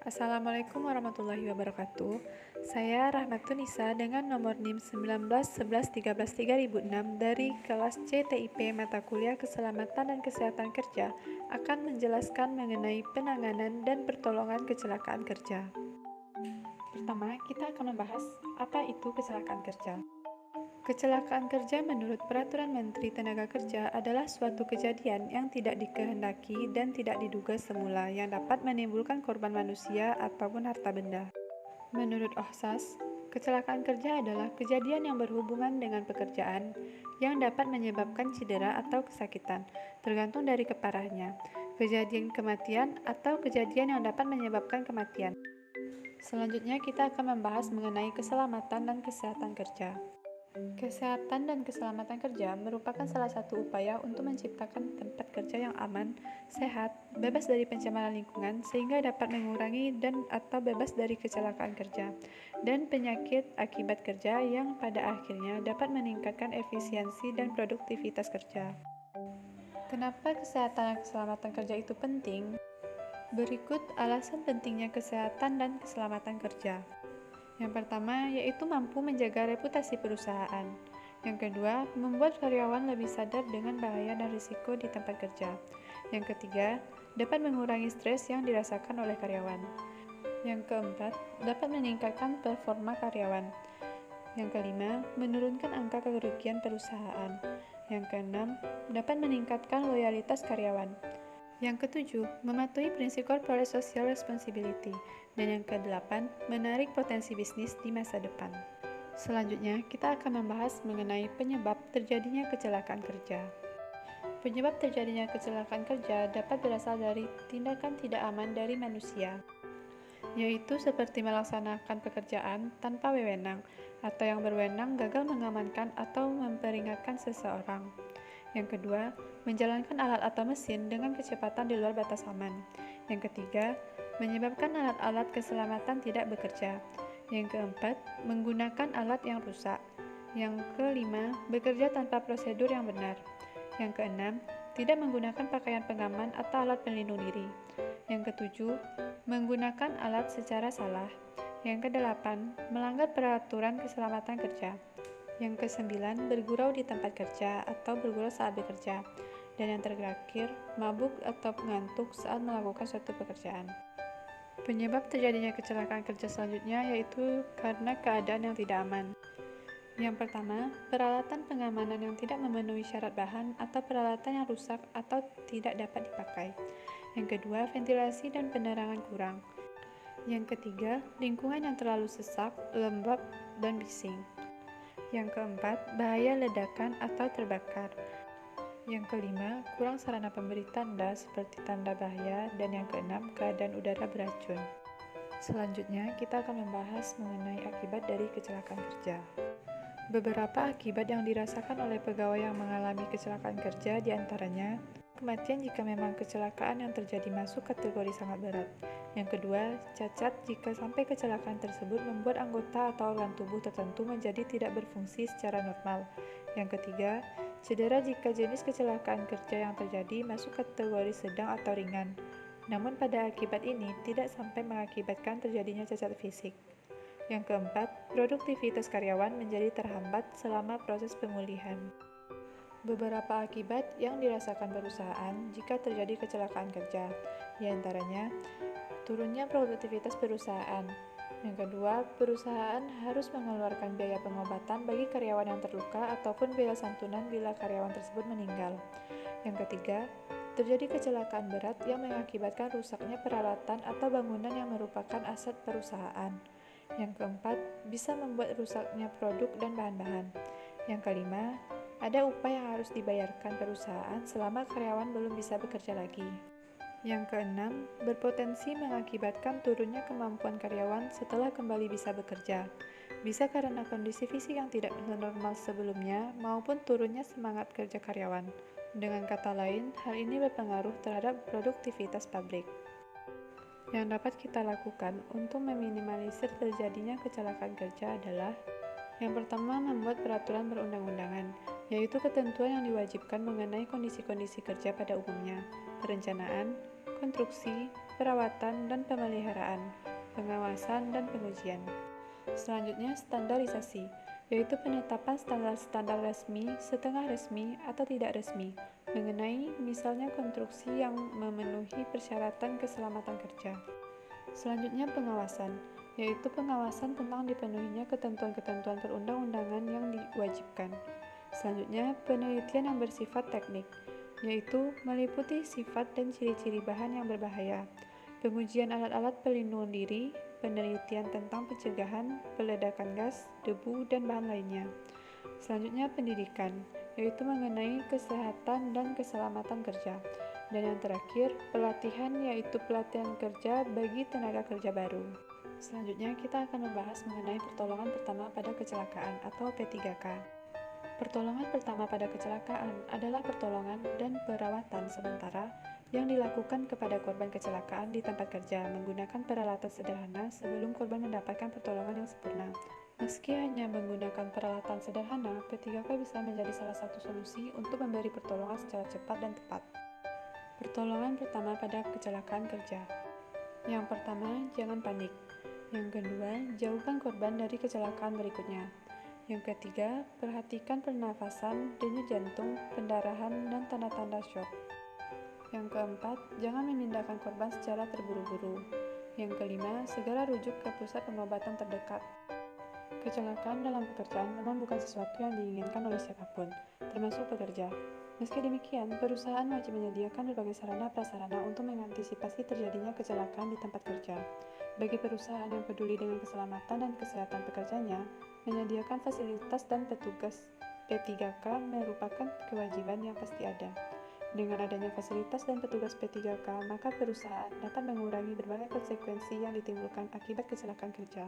Assalamualaikum warahmatullahi wabarakatuh. Saya Rahmatunisa dengan nomor NIM 19 11 13 3006 dari kelas CTIP mata kuliah Keselamatan dan Kesehatan Kerja akan menjelaskan mengenai penanganan dan pertolongan kecelakaan kerja. Pertama, kita akan membahas apa itu kecelakaan kerja. Kecelakaan kerja menurut Peraturan Menteri Tenaga Kerja adalah suatu kejadian yang tidak dikehendaki dan tidak diduga semula yang dapat menimbulkan korban manusia ataupun harta benda. Menurut OHSAS, kecelakaan kerja adalah kejadian yang berhubungan dengan pekerjaan yang dapat menyebabkan cedera atau kesakitan, tergantung dari keparahannya, kejadian kematian atau kejadian yang dapat menyebabkan kematian. Selanjutnya kita akan membahas mengenai keselamatan dan kesehatan kerja. Kesehatan dan keselamatan kerja merupakan salah satu upaya untuk menciptakan tempat kerja yang aman, sehat, bebas dari pencemaran lingkungan sehingga dapat mengurangi dan atau bebas dari kecelakaan kerja dan penyakit akibat kerja yang pada akhirnya dapat meningkatkan efisiensi dan produktivitas kerja. Kenapa kesehatan dan keselamatan kerja itu penting? Berikut alasan pentingnya kesehatan dan keselamatan kerja. Yang pertama, yaitu mampu menjaga reputasi perusahaan. Yang kedua, membuat karyawan lebih sadar dengan bahaya dan risiko di tempat kerja. Yang ketiga, dapat mengurangi stres yang dirasakan oleh karyawan. Yang keempat, dapat meningkatkan performa karyawan. Yang kelima, menurunkan angka kerugian perusahaan. Yang keenam, dapat meningkatkan loyalitas karyawan. Yang ketujuh, mematuhi prinsip corporate social responsibility. Dan yang kedelapan, menarik potensi bisnis di masa depan. Selanjutnya, kita akan membahas mengenai penyebab terjadinya kecelakaan kerja. Penyebab terjadinya kecelakaan kerja dapat berasal dari tindakan tidak aman dari manusia, yaitu seperti melaksanakan pekerjaan tanpa wewenang, atau yang berwenang gagal mengamankan atau memperingatkan seseorang. Yang kedua, menjalankan alat atau mesin dengan kecepatan di luar batas aman. Yang ketiga, menyebabkan alat-alat keselamatan tidak bekerja. Yang keempat, menggunakan alat yang rusak. Yang kelima, bekerja tanpa prosedur yang benar. Yang keenam, tidak menggunakan pakaian pengaman atau alat pelindung diri. Yang ketujuh, menggunakan alat secara salah. Yang kedelapan, melanggar peraturan keselamatan kerja. Yang kesembilan, bergurau di tempat kerja atau bergurau saat bekerja. Dan yang terakhir, mabuk atau ngantuk saat melakukan suatu pekerjaan. Penyebab terjadinya kecelakaan kerja selanjutnya yaitu karena keadaan yang tidak aman. Yang pertama, peralatan pengamanan yang tidak memenuhi syarat bahan atau peralatan yang rusak atau tidak dapat dipakai. Yang kedua, ventilasi dan penerangan kurang. Yang ketiga, lingkungan yang terlalu sesak, lembab, dan bising. Yang keempat, bahaya ledakan atau terbakar. Yang kelima, kurang sarana pemberi tanda seperti tanda bahaya. Dan yang keenam, keadaan udara beracun. Selanjutnya, kita akan membahas mengenai akibat dari kecelakaan kerja. Beberapa akibat yang dirasakan oleh pegawai yang mengalami kecelakaan kerja diantaranya kematian jika memang kecelakaan yang terjadi masuk kategori sangat berat. Yang kedua, cacat jika sampai kecelakaan tersebut membuat anggota atau organ tubuh tertentu menjadi tidak berfungsi secara normal. Yang ketiga, cedera jika jenis kecelakaan kerja yang terjadi masuk kategori sedang atau ringan. Namun pada akibat ini tidak sampai mengakibatkan terjadinya cacat fisik. Yang keempat, produktivitas karyawan menjadi terhambat selama proses pemulihan. Beberapa akibat yang dirasakan perusahaan jika terjadi kecelakaan kerja, diantaranya turunnya produktivitas perusahaan. Yang kedua, perusahaan harus mengeluarkan biaya pengobatan bagi karyawan yang terluka ataupun biaya santunan bila karyawan tersebut meninggal. Yang ketiga, terjadi kecelakaan berat yang mengakibatkan rusaknya peralatan atau bangunan yang merupakan aset perusahaan. Yang keempat, bisa membuat rusaknya produk dan bahan-bahan. Yang kelima, ada upah yang harus dibayarkan perusahaan selama karyawan belum bisa bekerja lagi. Yang keenam, berpotensi mengakibatkan turunnya kemampuan karyawan setelah kembali bisa bekerja. Bisa karena kondisi fisik yang tidak normal sebelumnya maupun turunnya semangat kerja karyawan. Dengan kata lain, hal ini berpengaruh terhadap produktivitas pabrik. Yang dapat kita lakukan untuk meminimalisir terjadinya kecelakaan kerja adalah yang pertama, membuat peraturan perundang-undangan, yaitu ketentuan yang diwajibkan mengenai kondisi-kondisi kerja pada umumnya, perencanaan, konstruksi, perawatan dan pemeliharaan, pengawasan dan pengujian. Selanjutnya, standarisasi, yaitu penetapan standar-standar resmi, setengah resmi, atau tidak resmi, mengenai misalnya konstruksi yang memenuhi persyaratan keselamatan kerja. Selanjutnya, pengawasan, yaitu pengawasan tentang dipenuhinya ketentuan-ketentuan perundang-undangan yang diwajibkan. Selanjutnya, penelitian yang bersifat teknik, yaitu meliputi sifat dan ciri-ciri bahan yang berbahaya, pengujian alat-alat pelindung diri, penelitian tentang pencegahan, peledakan gas, debu, dan bahan lainnya. Selanjutnya, pendidikan, yaitu mengenai kesehatan dan keselamatan kerja. Dan yang terakhir, pelatihan, yaitu pelatihan kerja bagi tenaga kerja baru. Selanjutnya, kita akan membahas mengenai pertolongan pertama pada kecelakaan atau P3K. Pertolongan pertama pada kecelakaan adalah pertolongan dan perawatan sementara yang dilakukan kepada korban kecelakaan di tempat kerja menggunakan peralatan sederhana sebelum korban mendapatkan pertolongan yang sempurna. Meski hanya menggunakan peralatan sederhana, P3K bisa menjadi salah satu solusi untuk memberi pertolongan secara cepat dan tepat. Pertolongan pertama pada kecelakaan kerja. Yang pertama, jangan panik. Yang kedua, jauhkan korban dari kecelakaan berikutnya. Yang ketiga, perhatikan pernafasan, denyut jantung, pendarahan, dan tanda-tanda shock. Yang keempat, jangan memindahkan korban secara terburu-buru. Yang kelima, segera rujuk ke pusat pengobatan terdekat. Kecelakaan dalam pekerjaan memang bukan sesuatu yang diinginkan oleh siapapun, termasuk pekerja. Meski demikian, perusahaan wajib menyediakan berbagai sarana-prasarana untuk mengantisipasi terjadinya kecelakaan di tempat kerja. Bagi perusahaan yang peduli dengan keselamatan dan kesehatan pekerjanya, menyediakan fasilitas dan petugas P3K merupakan kewajiban yang pasti ada. Dengan adanya fasilitas dan petugas P3K, maka perusahaan dapat mengurangi berbagai konsekuensi yang ditimbulkan akibat kecelakaan kerja.